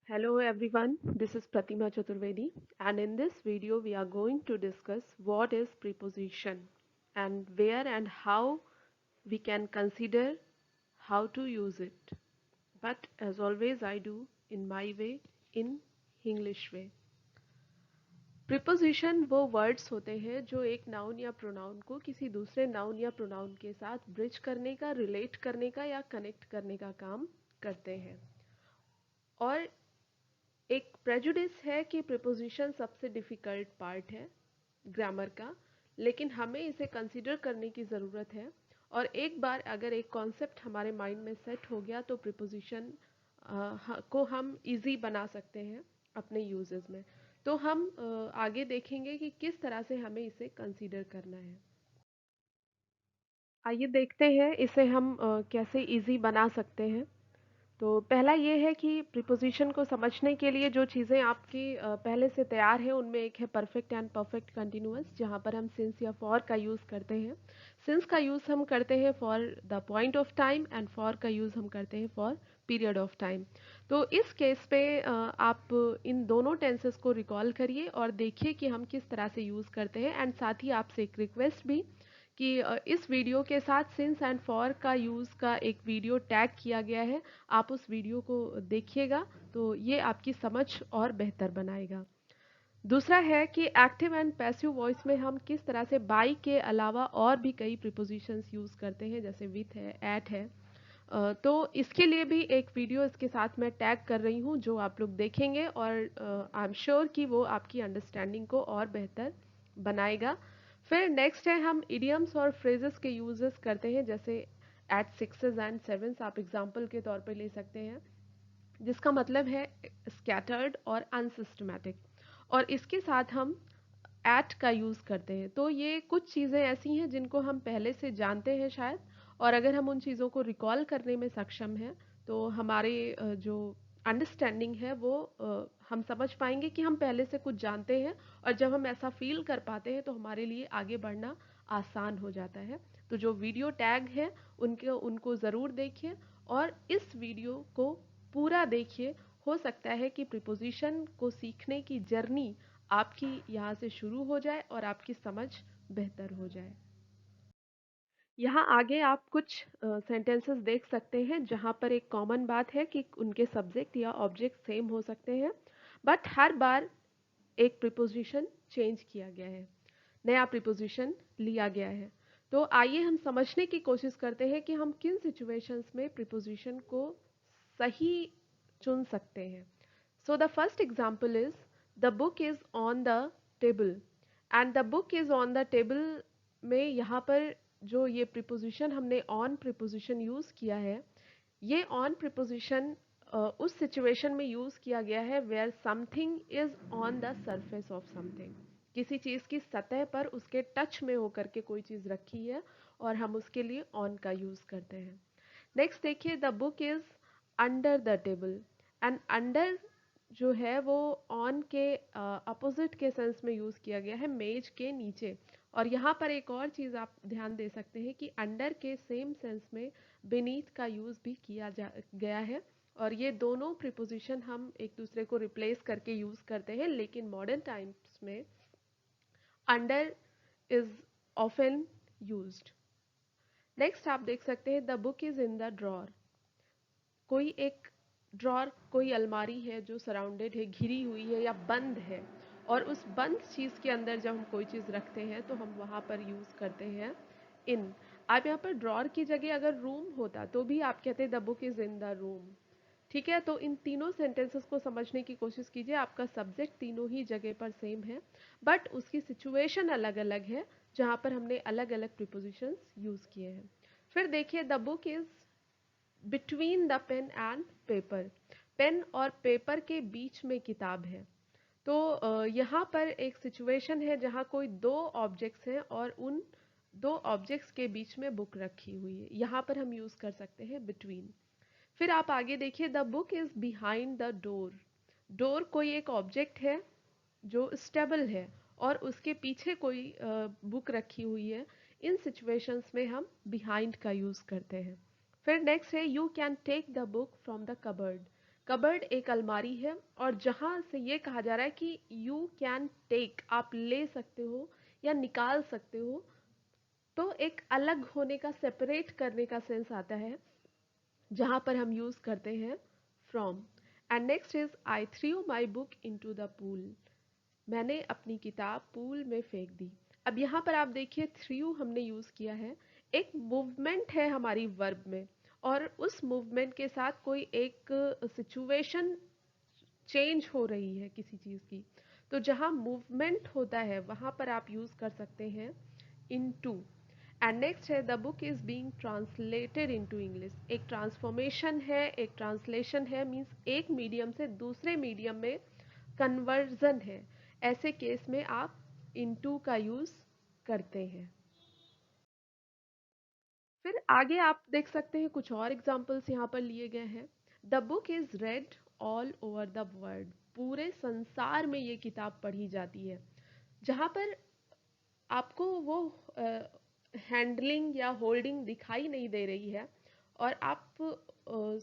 Hello everyone, this is Pratima Chaturvedi, and in this video we are going to discuss what is preposition and where and how we can consider how to use it. But as always I do in my way, in English way. Preposition वो words होते हैं जो एक noun या pronoun को किसी दूसरे noun या प्रोनाउन के साथ ब्रिज करने का, रिलेट करने का या कनेक्ट करने का काम करते हैं। और एक प्रेजुडिस है कि प्रिपोजिशन सबसे डिफ़िकल्ट पार्ट है ग्रामर का, लेकिन हमें इसे कंसीडर करने की ज़रूरत है। और एक बार अगर एक कॉन्सेप्ट हमारे माइंड में सेट हो गया तो प्रिपोजिशन को हम इजी बना सकते हैं अपने यूजेस में। तो हम आगे देखेंगे कि किस तरह से हमें इसे कंसीडर करना है। आइए देखते हैं इसे हम कैसे इजी बना सकते हैं। तो पहला ये है कि प्रीपोजिशन को समझने के लिए जो चीज़ें आपकी पहले से तैयार हैं उनमें एक है परफेक्ट एंड परफेक्ट कंटिन्यूअस, जहाँ पर हम सिंस या फॉर का यूज़ करते हैं। सिंस का यूज़ हम करते हैं for the point of time and for का यूज़ हम करते हैं फॉर पीरियड ऑफ टाइम। तो इस केस पे आप इन दोनों टेंसेस को रिकॉल करिए और देखिए कि हम किस तरह से यूज़ करते हैं। एंड साथ ही आपसे एक रिक्वेस्ट भी कि इस वीडियो के साथ सिंस एंड फॉर का यूज़ का एक वीडियो टैग किया गया है, आप उस वीडियो को देखिएगा तो ये आपकी समझ और बेहतर बनाएगा। दूसरा है कि एक्टिव एंड पैसिव वॉइस में हम किस तरह से बाई के अलावा और भी कई प्रीपोजिशंस यूज़ करते हैं, जैसे विथ है, एट है। तो इसके लिए भी एक वीडियो इसके साथ मैं टैग कर रही हूँ जो आप लोग देखेंगे और आई एम श्योर कि वो आपकी अंडरस्टैंडिंग को और बेहतर बनाएगा। फिर नेक्स्ट है हम इडियम्स और फ्रेजेस के यूजेस करते हैं, जैसे एट सिक्सेस एंड सेवन्स आप एग्जाम्पल के तौर पे ले सकते हैं, जिसका मतलब है स्कैटर्ड और अनसिस्टमैटिक। और इसके साथ हम एट का यूज़ करते हैं। तो ये कुछ चीज़ें ऐसी हैं जिनको हम पहले से जानते हैं शायद, और अगर हम उन चीज़ों को रिकॉल करने में सक्षम हैं तो हमारे जो अंडरस्टैंडिंग है वो हम समझ पाएंगे कि हम पहले से कुछ जानते हैं। और जब हम ऐसा फील कर पाते हैं तो हमारे लिए आगे बढ़ना आसान हो जाता है। तो जो वीडियो टैग है उनको ज़रूर देखिए और इस वीडियो को पूरा देखिए। हो सकता है कि प्रिपोजिशन को सीखने की जर्नी आपकी यहाँ से शुरू हो जाए और आपकी समझ बेहतर हो जाए। यहाँ आगे आप कुछ सेंटेंसेस देख सकते हैं जहाँ पर एक कॉमन बात है कि उनके सब्जेक्ट या ऑब्जेक्ट सेम हो सकते हैं, बट हर बार एक प्रिपोजिशन चेंज किया गया है, नया प्रिपोजिशन लिया गया है। तो आइए हम समझने की कोशिश करते हैं कि हम किन सिचुएशंस में प्रिपोजिशन को सही चुन सकते हैं। So the first example is the book is on the table. And the book is on the table में यहाँ पर जो ये प्रिपोजिशन हमने ऑन प्रिपोजिशन यूज किया है, ये ऑन प्रिपोजिशन उस सिचुएशन में यूज किया गया है where something is on the surface of something. किसी चीज की सतह पर उसके टच में होकर के कोई चीज रखी है और हम उसके लिए ऑन का यूज करते हैं। नेक्स्ट देखिए, the book is under the table. And under जो है वो ऑन के अपोजिट के सेंस में यूज किया गया है, मेज के नीचे। और यहाँ पर एक और चीज आप ध्यान दे सकते हैं कि अंडर के सेम सेंस में beneath का यूज भी किया गया है। और ये दोनों प्रीपोजिशन हम एक दूसरे को रिप्लेस करके यूज करते हैं, लेकिन मॉडर्न टाइम्स में under is often used. Next आप देख सकते हैं, the book is in the drawer. कोई एक ड्रॉर, कोई अलमारी है जो सराउंडेड है, घिरी हुई है या बंद है, और उस बंद चीज़ के अंदर जब हम कोई चीज़ रखते हैं तो हम वहाँ पर यूज़ करते हैं इन। आप यहाँ पर ड्रॉर की जगह अगर रूम होता तो भी आप कहते the book is in the room. ठीक है, तो इन तीनों सेंटेंसेस को समझने की कोशिश कीजिए। आपका सब्जेक्ट तीनों ही जगह पर सेम है, बट उसकी सिचुएशन अलग अलग है जहाँ पर हमने अलग अलग प्रिपोजिशंस यूज़ किए हैं। फिर देखिए, the book is between the pen and paper. Pen और पेपर के बीच में किताब है। तो यहाँ पर एक सिचुएशन है जहाँ कोई दो ऑब्जेक्ट्स हैं और उन दो ऑब्जेक्ट्स के बीच में बुक रखी हुई है। यहाँ पर हम यूज़ कर सकते हैं बिटवीन। फिर आप आगे देखिए, the book is behind the door. Door कोई एक ऑब्जेक्ट है जो स्टेबल है और उसके पीछे कोई बुक रखी हुई है। इन सिचुएशंस में हम बिहाइंड का यूज़ करते हैं। फिर नेक्स्ट है, you can take the book from the cupboard. Cupboard एक अलमारी है और जहाँ से ये कहा जा रहा है कि यू कैन टेक, आप ले सकते हो या निकाल सकते हो, तो एक अलग होने का, सेपरेट करने का सेंस आता है, जहाँ पर हम यूज़ करते हैं from. And next is I through my book into the pool, मैंने अपनी किताब पूल में फेंक दी। अब यहाँ पर आप देखिए थ्रू हमने यूज़ किया है, एक मूवमेंट है हमारी वर्ब में, और उस मूवमेंट के साथ कोई एक सिचुएशन चेंज हो रही है किसी चीज़ की। तो जहाँ मूवमेंट होता है वहाँ पर आप यूज़ कर सकते हैं इनटू। एंड नेक्स्ट है the book is being translated into English, एक ट्रांसफॉर्मेशन है, एक ट्रांसलेशन है, मीन्स एक मीडियम से दूसरे मीडियम में कन्वर्जन है। ऐसे केस में आप इनटू का यूज़ करते हैं। फिर आगे आप देख सकते हैं कुछ और एग्जाम्पल्स यहाँ पर लिए गए हैं। The book is read all over the world, पूरे संसार में ये किताब पढ़ी जाती है। जहाँ पर आपको वो हैंडलिंग या होल्डिंग दिखाई नहीं दे रही है और आप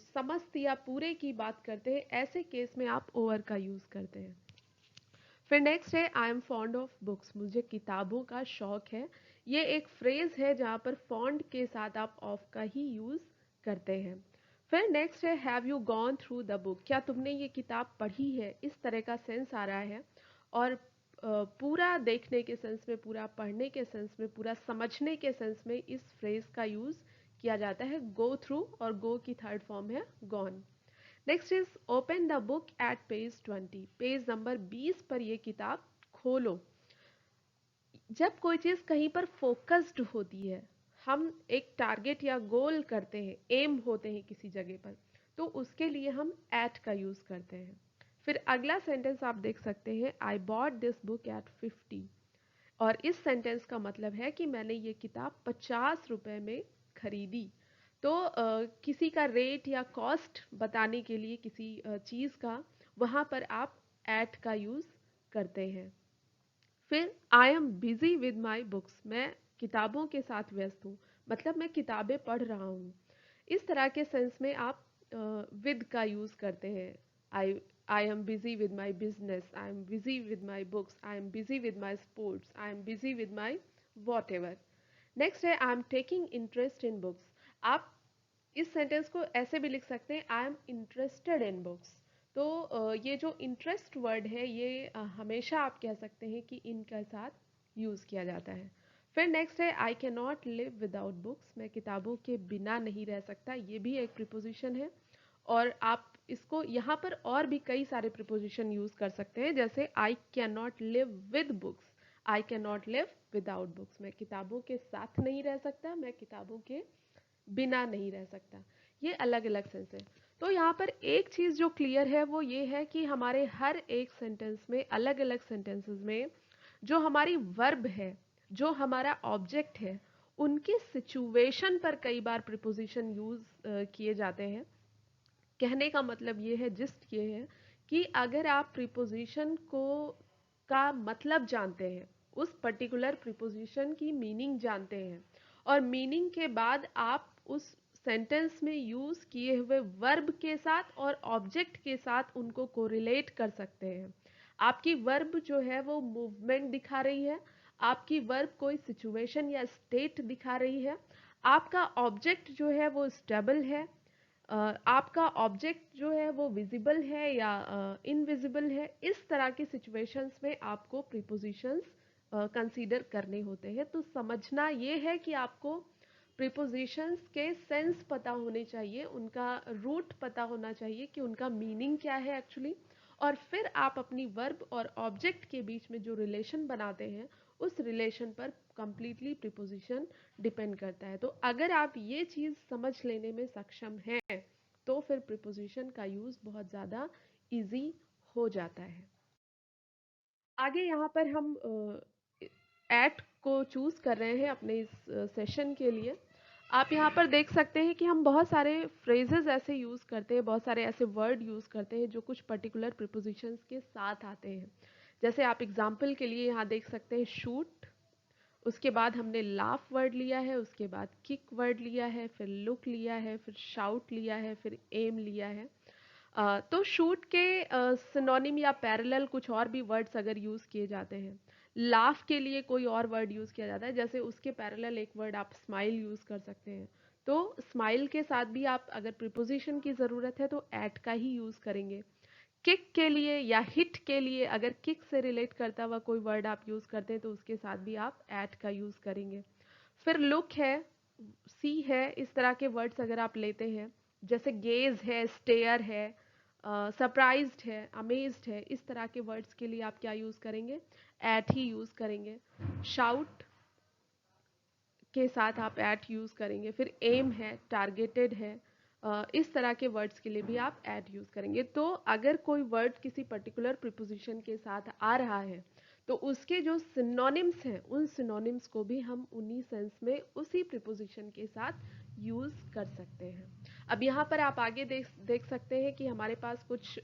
समस्त या पूरे की बात करते हैं, ऐसे केस में आप ओवर का यूज़ करते हैं। फिर नेक्स्ट है I am fond of books, मुझे किताबों का शौक है। ये एक फ्रेज है जहाँ पर फॉन्ड के साथ आप ऑफ का ही यूज़ करते हैं। फिर नेक्स्ट है have you gone through the book, क्या तुमने ये किताब पढ़ी है, इस तरह का सेंस आ रहा है। और पूरा देखने के सेंस में, पूरा पढ़ने के सेंस में, पूरा समझने के सेंस में इस फ्रेज का यूज़ किया जाता है गो थ्रू, और गो की थर्ड फॉर्म है gone. Next is open the book at page 20, page number 20 पर ये किताब खोलो। जब कोई चीज़ कहीं पर फोकस्ड होती है, हम एक टारगेट या गोल करते हैं, एम होते हैं किसी जगह पर, तो उसके लिए हम एट का यूज़ करते हैं। फिर अगला सेंटेंस आप देख सकते हैं I bought this book at 50, और इस सेंटेंस का मतलब है कि मैंने ये किताब 50 रुपए में खरीदी। तो किसी का रेट या कॉस्ट बताने के लिए किसी चीज़ का, वहाँ पर आप एट का यूज़ करते हैं। फिर आई am busy with my books, मैं किताबों के साथ व्यस्त हूँ, मतलब मैं किताबें पढ़ रहा हूँ। इस तरह के सेंस में आप विद का यूज़ करते हैं। I I am busy with my business, I am busy with my books, I am busy with my sports, I am busy with my what. Next है I am taking interest in books, आप इस sentence को ऐसे भी लिख सकते हैं I am interested in books. तो ये जो इंटरेस्ट वर्ड है ये हमेशा आप कह सकते हैं कि इनके साथ यूज़ किया जाता है। फिर नेक्स्ट है I can not live without books, मैं किताबों के बिना नहीं रह सकता, ये भी एक प्रिपोजिशन है। और आप इसको यहाँ पर और भी कई सारे प्रिपोजिशन यूज़ कर सकते हैं, जैसे I can not live with books, I can not live without books, मैं किताबों के साथ नहीं रह सकता, मैं किताबों के बिना नहीं रह सकता। ये अलग अलग सेंस है। तो यहाँ पर एक चीज़ जो क्लियर है वो ये है कि हमारे हर एक सेंटेंस में, अलग अलग सेंटेंसेस में, जो हमारी वर्ब है, जो हमारा ऑब्जेक्ट है, उनकी सिचुएशन पर कई बार प्रिपोजिशन यूज़ किए जाते हैं। कहने का मतलब ये है, जिस्ट ये है कि अगर आप प्रिपोजिशन को का मतलब जानते हैं, उस पर्टिकुलर प्रिपोजिशन की मीनिंग जानते हैं, और मीनिंग के बाद आप उस सेंटेंस में यूज़ किए हुए वर्ब के साथ और ऑब्जेक्ट के साथ उनको कोरिलेट कर सकते हैं। आपकी वर्ब जो है वो मूवमेंट दिखा रही है, आपकी वर्ब कोई सिचुएशन या स्टेट दिखा रही है, आपका ऑब्जेक्ट जो है वो स्टेबल है, आपका ऑब्जेक्ट जो है वो विजिबल है या इनविजिबल है। इस तरह की सिचुएशंस में आपको प्रीपोजिशंस कंसीडर करने होते हैं। तो समझना ये है कि आपको प्रीपोजिशंस के सेंस पता होने चाहिए, उनका रूट पता होना चाहिए कि उनका मीनिंग क्या है एक्चुअली, और फिर आप अपनी वर्ब और ऑब्जेक्ट के बीच में जो रिलेशन बनाते हैं, उस रिलेशन पर कंप्लीटली प्रीपोजिशन डिपेंड करता है। तो अगर आप ये चीज़ समझ लेने में सक्षम हैं, तो फिर प्रीपोजिशन का यूज़ बहुत ज़्यादा इजी हो जाता है। आगे यहाँ पर हम एट को चूज़ कर रहे हैं अपने इस सेशन के लिए। आप यहाँ पर देख सकते हैं कि हम बहुत सारे फ्रेजेस ऐसे यूज़ करते हैं, बहुत सारे ऐसे वर्ड यूज़ करते हैं जो कुछ पर्टिकुलर प्रीपोजिशंस के साथ आते हैं। जैसे आप एग्जाम्पल के लिए यहाँ देख सकते हैं शूट, उसके बाद हमने लाफ वर्ड लिया है, उसके बाद किक वर्ड लिया है, फिर लुक लिया है, फिर शाउट लिया है, फिर एम लिया है। तो शूट के सिनोनिम या पैरेलल कुछ और भी वर्ड्स अगर यूज किए जाते हैं, लाफ के लिए कोई और वर्ड यूज किया जाता है, जैसे उसके पैरेलल एक वर्ड आप स्माइल यूज कर सकते हैं। तो स्माइल के साथ भी आप अगर प्रीपोजिशन की जरूरत है तो एट का ही यूज करेंगे। किक के लिए या हिट के लिए अगर किक से रिलेट करता हुआ कोई वर्ड आप यूज करते हैं तो उसके साथ भी आप एट का यूज करेंगे। फिर लुक है, सी है, इस तरह के वर्ड्स अगर आप लेते हैं, जैसे गेज है, स्टेयर है, सरप्राइज्ड है, अमेज्ड है, इस तरह के वर्ड्स के लिए आप क्या यूज करेंगे, एट ही यूज करेंगे। शाउट के साथ आप एट यूज करेंगे। फिर एम है, टारगेटेड है, इस तरह के वर्ड्स के लिए भी आप एट यूज करेंगे। तो अगर कोई वर्ड किसी पर्टिकुलर प्रीपोजिशन के साथ आ रहा है तो उसके जो सिनोनिम्स हैं उन सिनोनिम्स को भी हम उन्हीं सेंस में उसी प्रीपोजिशन के साथ यूज कर सकते हैं। अब यहाँ पर आप आगे देख सकते हैं कि हमारे पास कुछ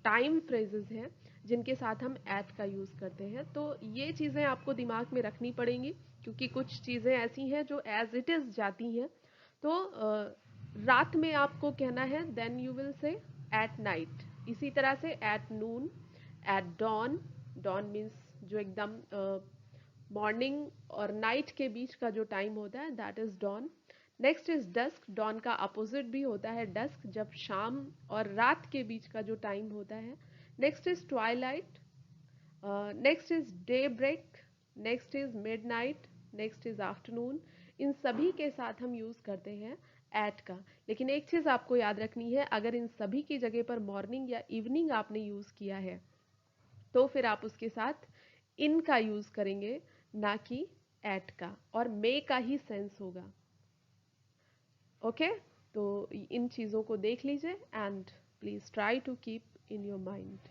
टाइम फ्रेजेस हैं जिनके साथ हम एट का यूज करते हैं। तो ये चीजें आपको दिमाग में रखनी पड़ेंगी क्योंकि कुछ चीजें ऐसी हैं जो एज इट इज जाती हैं। तो रात में आपको कहना है then you will say at night. इसी तरह से at noon, at dawn, dawn means जो एकदम मॉर्निंग और नाइट के बीच का जो टाइम होता है that is dawn. Next is dusk, dawn का अपोजिट भी होता है डस्क, जब शाम और रात के बीच का जो टाइम होता है। Next is twilight, next is daybreak, next is midnight, next is afternoon. इन सभी के साथ हम यूज करते हैं एट का। लेकिन एक चीज आपको याद रखनी है, अगर इन सभी की जगह पर मॉर्निंग या इवनिंग आपने यूज किया है तो फिर आप उसके साथ इन का यूज करेंगे, ना कि एट का, और मे का ही सेंस होगा। ओके, तो इन चीजों को देख लीजिए and please try to keep in your mind.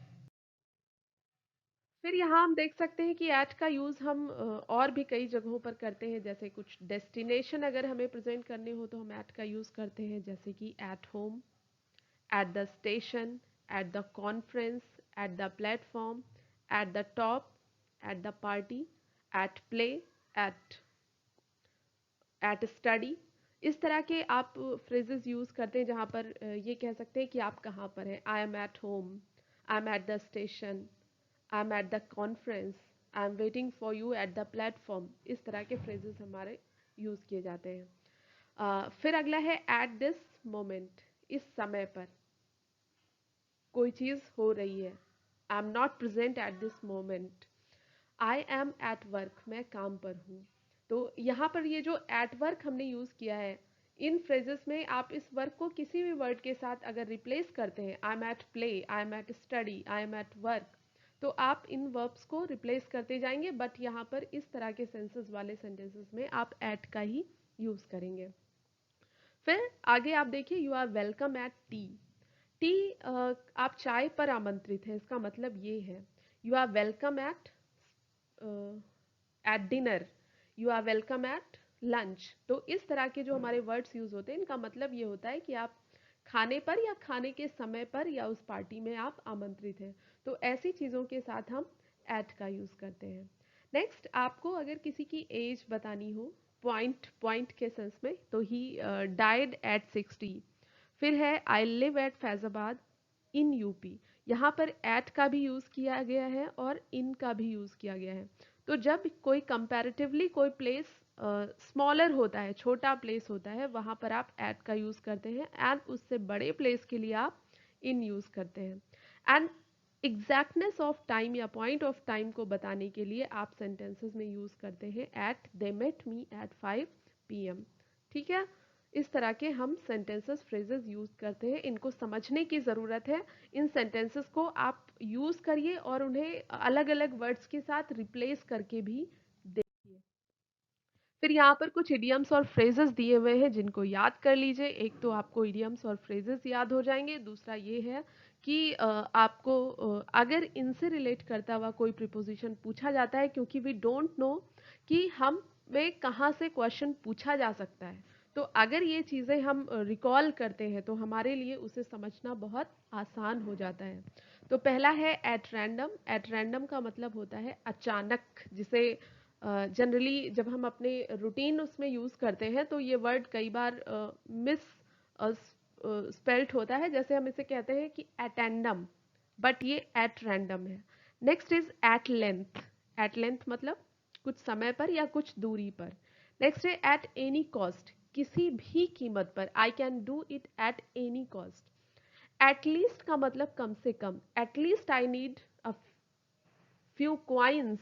फिर यहाँ हम देख सकते हैं कि एट का यूज हम और भी कई जगहों पर करते हैं। जैसे कुछ डेस्टिनेशन अगर हमें प्रेजेंट करने हो तो हम एट का यूज करते हैं, जैसे कि at home, at the station, at the conference, at the platform, at the top, at the party, at play, at at study. इस तरह के आप फ्रेजेस यूज करते हैं जहाँ पर ये कह सकते हैं कि आप कहाँ पर हैं। I am at home, I am eight the station, I am eight the conference, I am waiting for you eight the platform. इस तरह के फ्रेजेस हमारे यूज किए जाते हैं। फिर अगला है एट दिस मोमेंट, इस समय पर कोई चीज हो रही है। I am not present at this moment. I am at work, मैं काम पर हूँ। तो यहाँ पर ये जो एट वर्क हमने यूज किया है, इन फ्रेजेस में आप इस वर्क को किसी भी वर्ड के साथ अगर रिप्लेस करते हैं, I am at play, I am at study, I am at work, तो आप इन वर्ब्स को रिप्लेस करते जाएंगे। बट यहाँ पर इस तरह के सेंसेस वाले सेंटेंसेस में आप एट का ही यूज करेंगे। फिर आगे आप देखिए, you are welcome at tea. Tea, आप चाय पर आमंत्रित हैं, इसका मतलब ये है। You are welcome at at dinner, you are welcome at lunch. तो इस तरह के जो हमारे वर्ड्स यूज होते हैं इनका मतलब ये होता है कि आप खाने पर या खाने के समय पर या उस पार्टी में आप आमंत्रित हैं। तो ऐसी चीज़ों के साथ हम एट का यूज़ करते हैं। नेक्स्ट, आपको अगर किसी की एज बतानी हो पॉइंट पॉइंट के सेंस में, तो ही डाइड एट 60। फिर है I live at Faizabad in UP. यहाँ पर एट का भी यूज़ किया गया है और इन का भी यूज़ किया गया है। तो जब कोई कंपैरेटिवली कोई प्लेस स्मॉलर होता है, छोटा प्लेस होता है, वहाँ पर आप एट का यूज़ करते हैं। एंड उससे बड़े प्लेस के लिए आप इन यूज़ करते हैं। एंड एग्जैक्टनेस ऑफ टाइम या पॉइंट ऑफ टाइम को बताने के लिए आप सेंटेंसेस में यूज़ करते हैं at they met me at 5 PM। ठीक है, इस तरह के हम सेंटेंसेस फ्रेजेस यूज करते हैं। इनको समझने की ज़रूरत है। इन सेंटेंसेस को आप यूज करिए और उन्हें अलग अलग वर्ड्स के साथ रिप्लेस करके भी देखिए। फिर यहाँ पर कुछ इडियम्स और फ्रेजेस दिए हुए हैं जिनको याद कर लीजिए। एक तो आपको इडियम्स और फ्रेजेस याद हो जाएंगे, दूसरा ये है कि आपको अगर इनसे रिलेट करता हुआ कोई प्रीपोजिशन पूछा जाता है, क्योंकि वी डोंट नो कि हमें कहाँ से क्वेश्चन पूछा जा सकता है, तो अगर ये चीज़ें हम रिकॉल करते हैं तो हमारे लिए उसे समझना बहुत आसान हो जाता है। तो पहला है एट रैंडम। एट रैंडम का मतलब होता है अचानक, जिसे जनरली जब हम अपने रूटीन उसमें यूज़ करते हैं तो ये वर्ड कई बार मिस स्पेल्ट होता है, जैसे हम इसे कहते हैं कि एटेंडम, बट ये एट रैंडम है। Next is at length. At length मतलब कुछ समय पर या कुछ दूरी पर। नेक्स्ट है एट एनी कॉस्ट, किसी भी कीमत पर। I can do it at any cost. At least का मतलब कम से कम। At least I need a few coins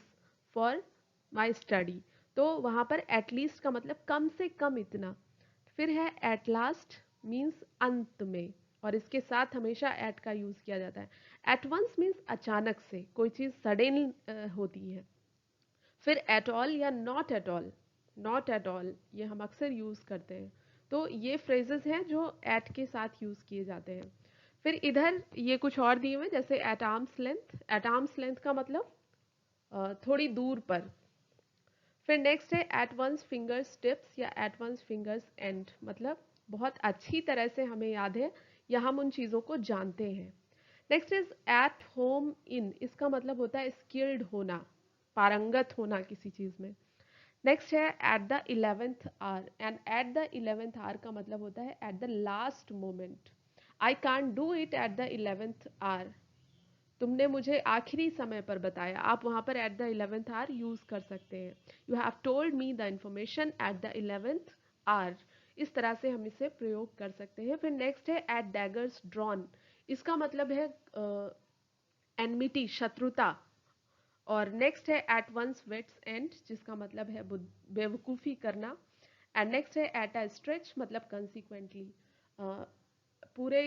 for my study. तो वहां पर एटलीस्ट का मतलब कम से कम इतना। फिर है एट लास्ट, मीन्स अंत में, और इसके साथ हमेशा एट का यूज किया जाता है। एट वंस मीन्स अचानक से, कोई चीज सडन होती है। फिर एट ऑल या not at all. Not at all ये हम अक्सर यूज करते हैं। तो ये फ्रेजेस हैं जो एट के साथ यूज किए जाते हैं। फिर इधर ये कुछ और दिए हुए, जैसे at arms length. At arms length का मतलब थोड़ी दूर पर। फिर नेक्स्ट है एट वंस फिंगर्स टिप्स या एट वंस फिंगर्स एंड, मतलब बहुत अच्छी तरह से हमें याद है या हम उन चीज़ों को जानते हैं। Next is at home in, इसका मतलब होता है स्किल्ड होना, पारंगत होना किसी चीज़ में। नेक्स्ट है at the 11th hour, and at the 11th hour का मतलब होता है at the last moment. I can't do it at the 11th hour, तुमने मुझे आखिरी समय पर बताया। आप वहां पर eight the 11th our use कर सकते हैं। You have told me the information at the 11th hour, इस तरह से हम इसे प्रयोग कर सकते हैं। फिर नेक्स्ट है एट डैगर्स ड्रॉन, इसका मतलब है एनमिटी, शत्रुता। और नेक्स्ट है एट वंस वेट्स एंड, जिसका मतलब है बेवकूफ़ी करना। एंड नेक्स्ट है एट अ स्ट्रेच, मतलब कंसिक्वेंटली, पूरे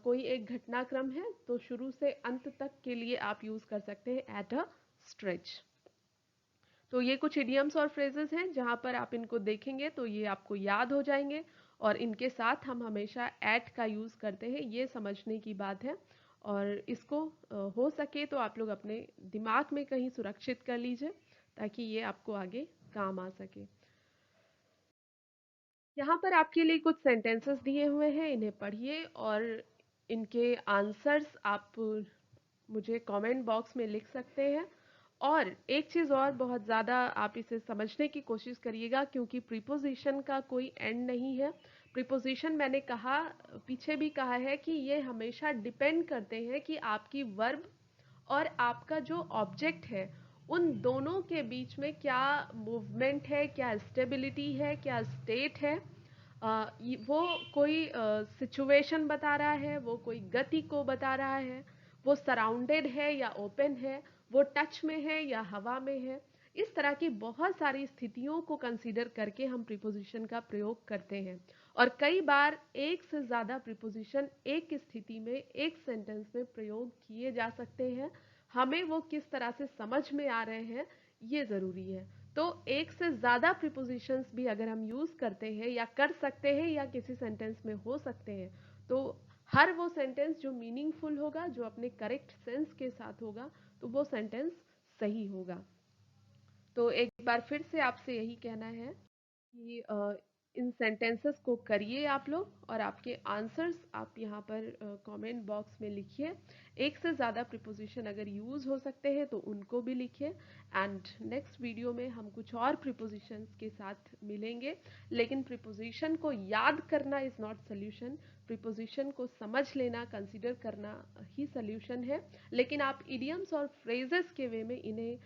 कोई एक घटनाक्रम है तो शुरू से अंत तक के लिए आप यूज कर सकते हैं एट अ स्ट्रेच। तो ये कुछ इडियम्स और फ्रेजेस हैं जहां पर आप इनको देखेंगे तो ये आपको याद हो जाएंगे, और इनके साथ हम हमेशा एट का यूज करते हैं, ये समझने की बात है। और इसको हो सके तो आप लोग अपने दिमाग में कहीं सुरक्षित कर लीजिए ताकि ये आपको आगे काम आ सके। यहाँ पर आपके लिए कुछ सेंटेंसेस दिए हुए हैं, इन्हें पढ़िए और इनके आंसर्स आप मुझे कमेंट बॉक्स में लिख सकते हैं। और एक चीज़ और, बहुत ज़्यादा आप इसे समझने की कोशिश करिएगा क्योंकि प्रीपोजिशन का कोई एंड नहीं है। प्रीपोजिशन मैंने कहा, पीछे भी कहा है कि ये हमेशा डिपेंड करते हैं कि आपकी वर्ब और आपका जो ऑब्जेक्ट है उन दोनों के बीच में क्या मूवमेंट है, क्या स्टेबिलिटी है, क्या स्टेट है। वो कोई सिचुएशन बता रहा है, वो कोई गति को बता रहा है, वो सराउंडेड है या ओपन है, वो टच में है या हवा में है। इस तरह की बहुत सारी स्थितियों को कंसीडर करके हम प्रीपोजिशन का प्रयोग करते हैं। और कई बार एक से ज़्यादा प्रीपोजिशन एक स्थिति में, एक सेंटेंस में प्रयोग किए जा सकते हैं। हमें वो किस तरह से समझ में आ रहे हैं ये ज़रूरी है। तो एक से ज़्यादा प्रीपोजिशंस भी अगर हम यूज़ करते हैं या कर सकते हैं या किसी सेंटेंस में हो सकते हैं, तो हर वो सेंटेंस जो मीनिंगफुल होगा, जो अपने करेक्ट सेंस के साथ होगा, तो वो सेंटेंस सही होगा। तो एक बार फिर से आपसे यही कहना है कि इन सेंटेंसेस को करिए आप लोग, और आपके आंसर्स आप यहाँ पर कमेंट बॉक्स में लिखिए। एक से ज़्यादा प्रीपोजिशन अगर यूज़ हो सकते हैं तो उनको भी लिखिए। एंड नेक्स्ट वीडियो में हम कुछ और प्रीपोजिशंस के साथ मिलेंगे। लेकिन प्रीपोजिशन को याद करना इज़ नॉट सोल्यूशन, प्रीपोजिशन को समझ लेना, कंसिडर करना ही सोल्यूशन है। लेकिन आप इडियम्स और फ्रेजेस के वे में इन्हें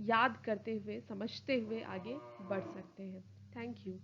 याद करते हुए, समझते हुए आगे बढ़ सकते हैं। Thank you.